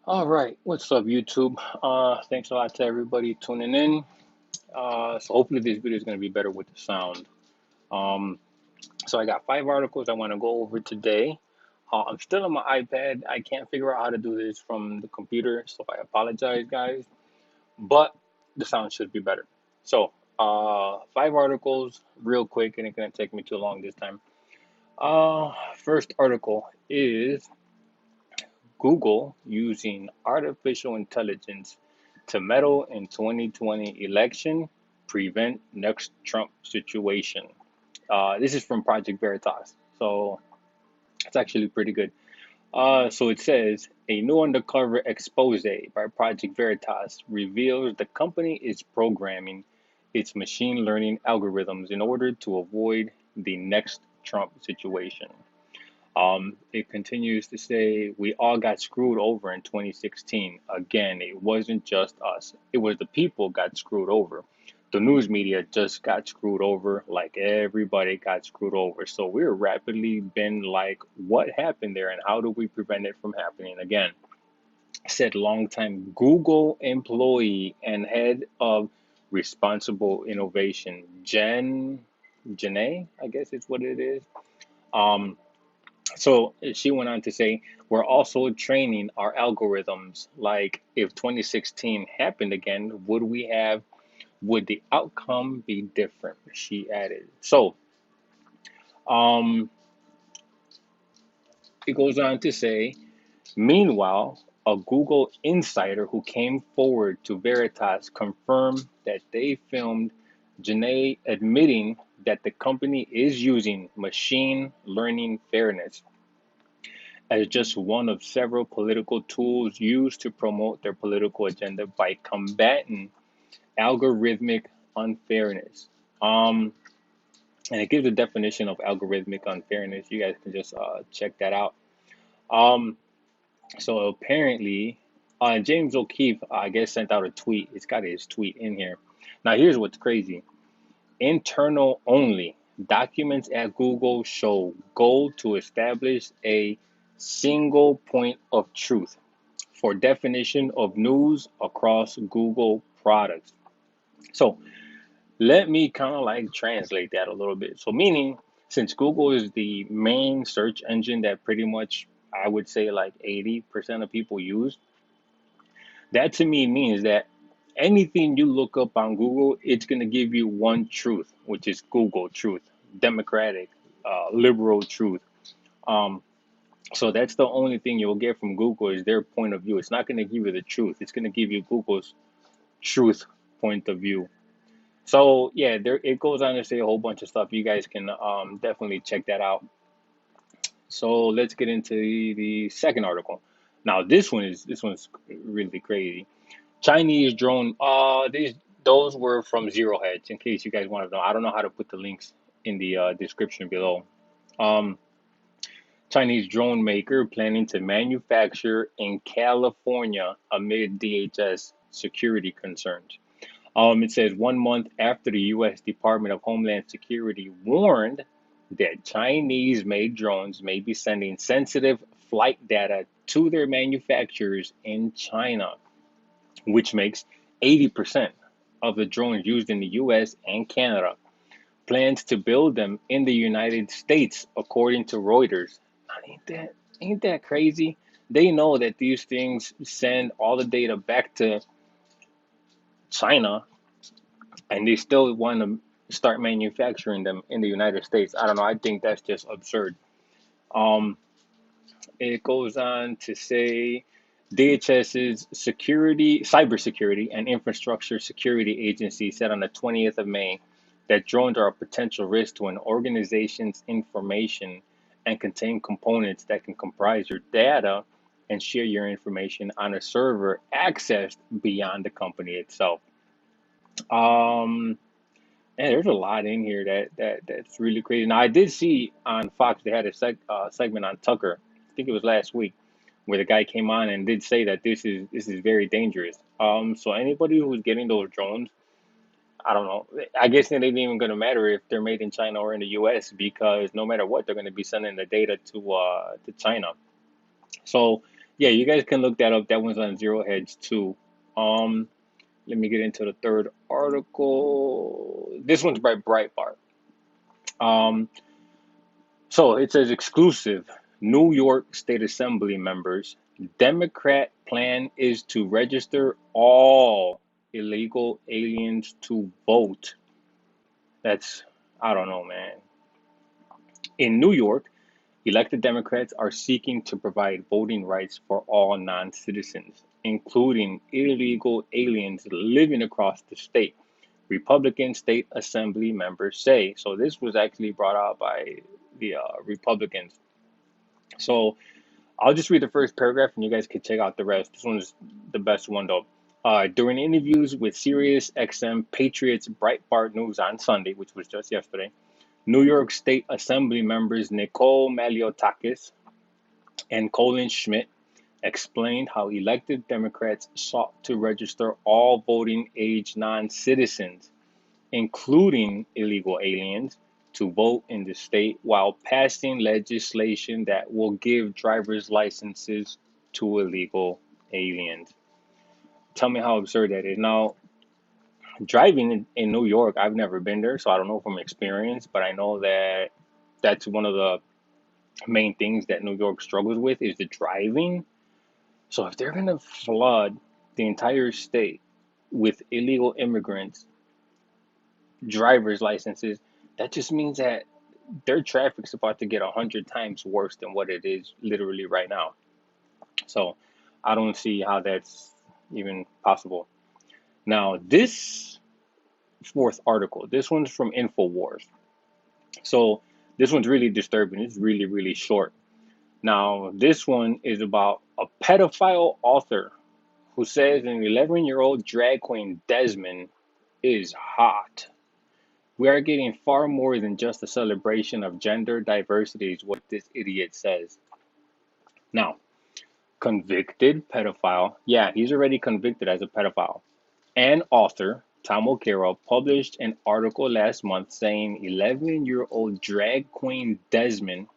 All right, what's up, YouTube? Thanks a lot to everybody tuning in. So hopefully this video is going to be better with the sound. Um, so I got 5 articles I want to go over today. I'm still on my iPad. I can't figure out how to do this from the computer, so I apologize, guys. But the sound should be better. So 5 articles, real quick, and it's going to take me too long this time. First article is Google using artificial intelligence to meddle in 2020 election, prevent next Trump situation. This is from Project Veritas, so it's actually pretty good. So it says a new undercover expose by Project Veritas reveals the company is programming its machine learning algorithms in order to avoid the next Trump situation. It continues to say, we all got screwed over in 2016. Again, it wasn't just us, it was the people got screwed over. The news media just got screwed over, like everybody got screwed over. So we're rapidly been like, what happened there and how do we prevent it from happening again? Said longtime Google employee and head of responsible innovation, Janae, I guess is what it is. Um, so she went on to say, we're also training our algorithms. Like if 2016 happened again, would the outcome be different? She added. So um, it goes on to say, meanwhile, a Google insider who came forward to Veritas confirmed that they filmed Janae admitting that the company is using machine learning fairness as just one of several political tools used to promote their political agenda by combating algorithmic unfairness. Um, and it gives a definition of algorithmic unfairness. You guys can just check that out. Um, so apparently, James O'Keefe, I guess, sent out a tweet. It's got his tweet in here. Now, here's what's crazy: internal only documents at Google show goal to establish a single point of truth for definition of news across Google products. So let me kind of like translate that a little bit. So meaning, since Google is the main search engine that pretty much I would say like 80% of people use, that to me means that anything you look up on Google, it's going to give you one truth, which is Google truth, democratic, liberal truth. Um, so that's the only thing you'll get from Google is their point of view. It's not going to give you the truth. It's going to give you Google's truth point of view. So yeah, there it goes on to say a whole bunch of stuff. You guys can definitely check that out. So let's get into the second article. Now this one's really crazy. Chinese drone. These those were from Zero Hedge. In case you guys want to know, I don't know how to put the links in the description below. Um, Chinese drone maker planning to manufacture in California amid DHS security concerns. It says 1 month after the U.S. Department of Homeland Security warned that Chinese made drones may be sending sensitive flight data to their manufacturers in China, which makes 80% of the drones used in the US and Canada. Plans to build them in the United States, according to Reuters. Ain't that crazy? They know that these things send all the data back to China and they still want to start manufacturing them in the United States. I don't know. I think that's just absurd. Um, it goes on to say DHS's cybersecurity and infrastructure security agency said on the 20th of May that drones are a potential risk to an organization's information and contain components that can comprise your data and share your information on a server accessed beyond the company itself. Um, and there's a lot in here that's really crazy. Now, I did see on Fox they had a segment on Tucker. I think it was last week, where the guy came on and did say that this is very dangerous. So anybody who's getting those drones, I don't know. I guess it ain't even gonna matter if they're made in China or in the U.S. because no matter what, they're gonna be sending the data to China. So Yeah, you guys can look that up. That one's on Zero Hedge too. Um, Let me get into the third article. This one's by Breitbart. Um, so it says exclusive. New York State Assembly members. Democrat plan is to register all illegal aliens to vote. That's, I don't know, man. In New York, elected Democrats are seeking to provide voting rights for all non citizens, including illegal aliens living across the state. Republican state assembly members say. So, this was actually brought out by the Republicans. So, I'll just read the first paragraph and you guys can check out the rest. This one's the best one, though. During interviews with Sirius XM Patriots Breitbart News on Sunday, which was just yesterday, New York State Assembly members Nicole Maliotakis and Colin Schmidt explained how elected Democrats sought to register all voting age non citizens, including illegal aliens, to vote in the state while passing legislation that will give driver's licenses to illegal aliens. Tell me how absurd that is. Now, driving in New York, I've never been there, so I don't know from experience, but I know that that's one of the main things that New York struggles with is the driving. So if they're gonna flood the entire state with illegal immigrants, driver's licenses, that just means that their traffic's about to get 100 times worse than what it is literally right now. So I don't see how that's even possible. Now, this fourth article, this one's from InfoWars. So this one's really disturbing. It's really, really short. Now, this one is about a pedophile author who says an 11-year-old drag queen Desmond is hot. We are getting far more than just a celebration of gender diversity, is what this idiot says. Now, convicted pedophile, yeah, he's already convicted as a pedophile. And author, Tom O'Carroll, published an article last month saying 11-year-old drag queen Desmond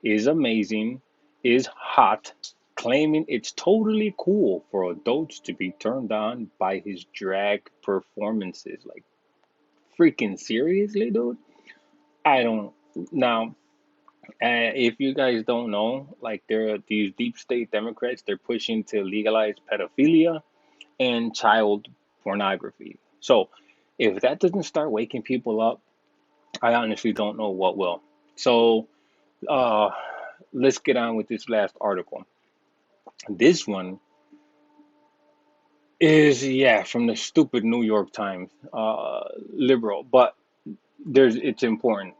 is amazing, is hot, claiming it's totally cool for adults to be turned on by his drag performances. Like, freaking seriously, dude? I don't. Now, if you guys don't know, like, there are these deep state Democrats, they're pushing to legalize pedophilia and child pornography. So, if that doesn't start waking people up, I honestly don't know what will. So, uh, let's get on with this last article. This one is, yeah, from the stupid New York Times, liberal, but it's important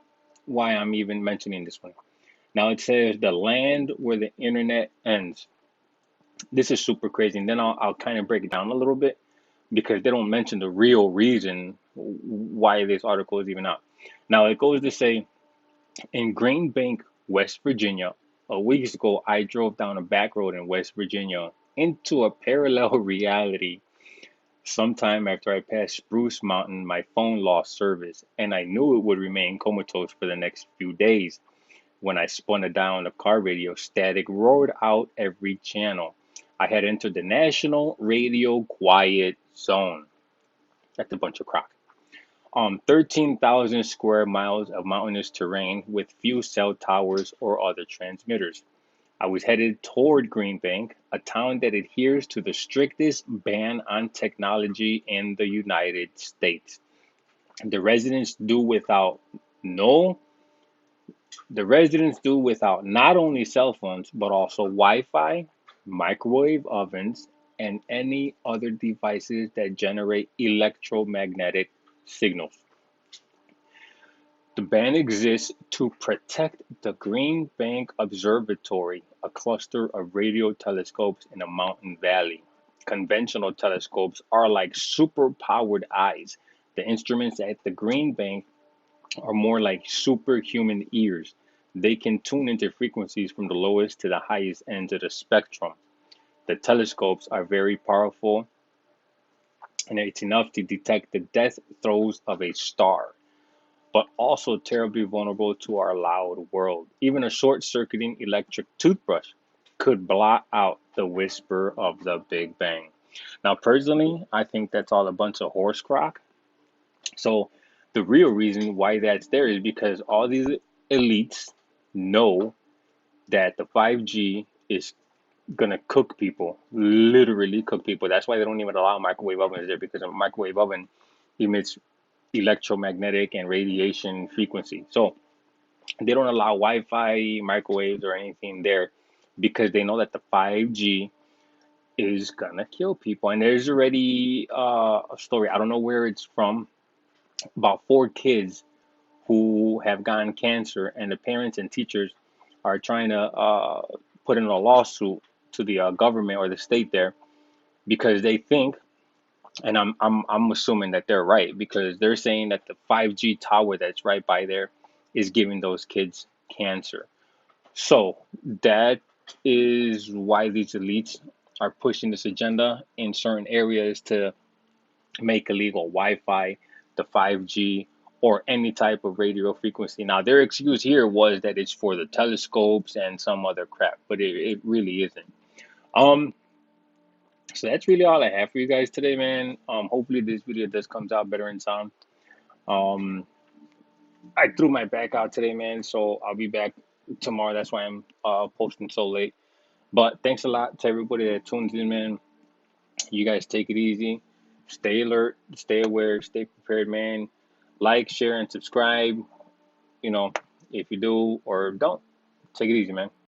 why I'm even mentioning this one. Now it says the land where the internet ends. This is super crazy, and then I'll kind of break it down a little bit because they don't mention the real reason why this article is even out. Now it goes to say in Green Bank, West Virginia, a week ago I drove down a back road in West Virginia into a parallel reality. Sometime after I passed Spruce Mountain, my phone lost service, and I knew it would remain comatose for the next few days. When I spun it down, the car radio static roared out every channel. I had entered the National Radio Quiet Zone. That's a bunch of crock. 13,000 square miles of mountainous terrain with few cell towers or other transmitters. I was headed toward Green Bank, a town that adheres to the strictest ban on technology in the United States. The residents do without no the residents do without not only cell phones but also Wi-Fi, microwave ovens, and any other devices that generate electromagnetic signals. The ban exists to protect the Green Bank Observatory, a cluster of radio telescopes in a mountain valley. Conventional telescopes are like super-powered eyes. The instruments at the Green Bank are more like superhuman ears. They can tune into frequencies from the lowest to the highest ends of the spectrum. The telescopes are very powerful, and it's enough to detect the death throes of a star, but also terribly vulnerable to our loud world. Even a short circuiting electric toothbrush could blot out the whisper of the Big Bang. Now, personally, I think that's all a bunch of horse crock. So, the real reason why that's there is because all these elites know that the 5G is gonna cook people, literally cook people. That's why they don't even allow microwave ovens there, because a microwave oven emits electromagnetic and radiation frequency. So they don't allow Wi-Fi, microwaves, or anything there because they know that the 5G is gonna kill people. And there's already a story, I don't know where it's from, about 4 kids who have gotten cancer, and the parents and teachers are trying to put in a lawsuit to the government or the state there because they think, and I'm assuming that they're right, because they're saying that the 5G tower that's right by there is giving those kids cancer. So that is why these elites are pushing this agenda in certain areas to make illegal Wi-Fi, the 5G, or any type of radio frequency. Now, their excuse here was that it's for the telescopes and some other crap, but it really isn't. Um, so that's really all I have for you guys today, man. Hopefully this video does comes out better in time. Um, I threw my back out today, man, so I'll be back tomorrow. That's why I'm posting so late. But thanks a lot to everybody that tunes in, man. You guys take it easy. Stay alert, stay aware, stay prepared, man. Like, share, and subscribe. You know, if you do or don't, take it easy, man.